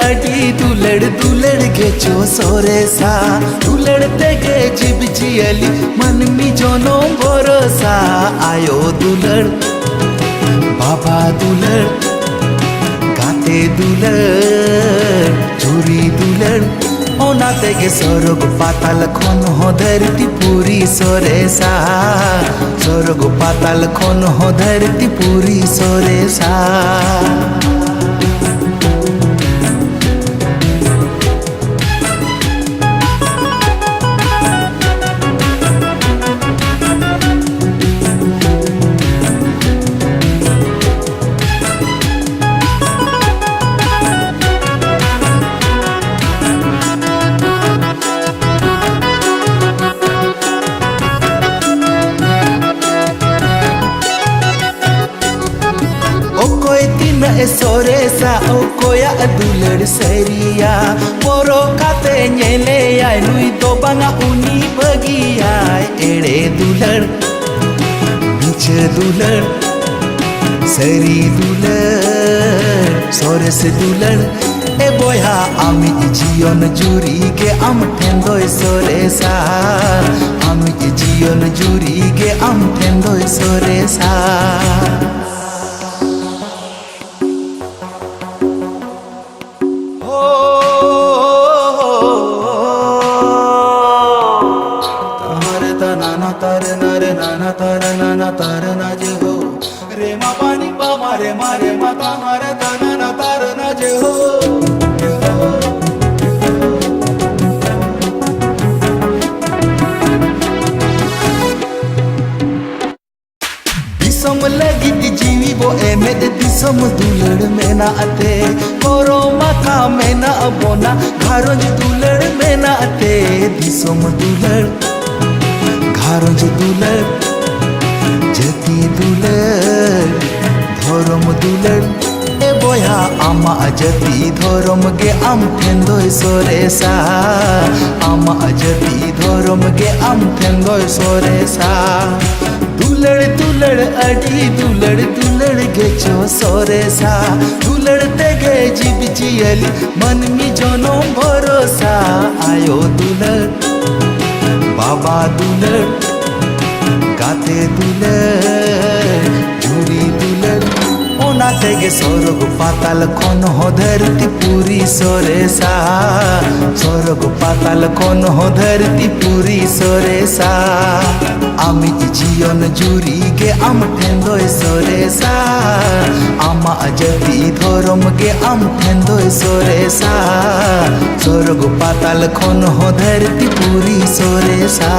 अड़ी दुलड़ दुलड़ के चो सोरेसा दुलड़ते के जिब जियली मन मी जोनो भरोसा आयो दुलड़ बाबा दुलड़ गाते दुलड़ झुरी दुलड़ ओना तेगे स्वर्ग पाताल खन हो धरती पूरी सोरेसा स्वर्ग पाताल खन हो धरती पूरी सोरेसा सोरेसा ओ कोया दुलड़ सरिया पोरो काते ñele ay nui do banga uni bagia एड़े दुलड़ नीचे दुलड़ सरी दुलड़ सोरेस दुलड़ ए बोया आमी जीवन जुरी के आम ठेंदोय सोरेसा आमी जीवन जुरी के आम ठेंदोय सोरेसा तारना जे हो रे मा पानी पा मारे मारे माता मारे ताना तारना जे हो दिसम लगी जीवी वो एमेद दिसम दुलड़ में ना आते कोरो माथा में ना बोना घारों दुलड़ में ना आते दिसम दुलड़ घारों दुलड़ जती दुलड़ धर्म दुलड़ ए बोया आमा जती धर्म गे आम ठेंदोय सोरेसा आमा जती धर्म गे आम ठेंदोय सोरेसा दुलड़ दुलड़ अड़ी दुलड़ दुलड़ गे चो सोरेसा दुलड़ ते गे जिब जियली मन मी जोनो भरोसा आयो दुलड़ बाबा दुलड़ गाते दुलड़ झुरी दुलड़ ओना तेगे स्वर्ग पाताल खन हो धरती पूरी सोरेसा स्वर्ग पाताल खन हो धरती पूरी सोरेसा आमी जीवन जुरी गे आम ठेंदोय सोरेसा आमा जती धर्म गे आम ठेंदोय सोरेसा स्वर्ग पाताल खन हो धरती पूरी सोरेसा।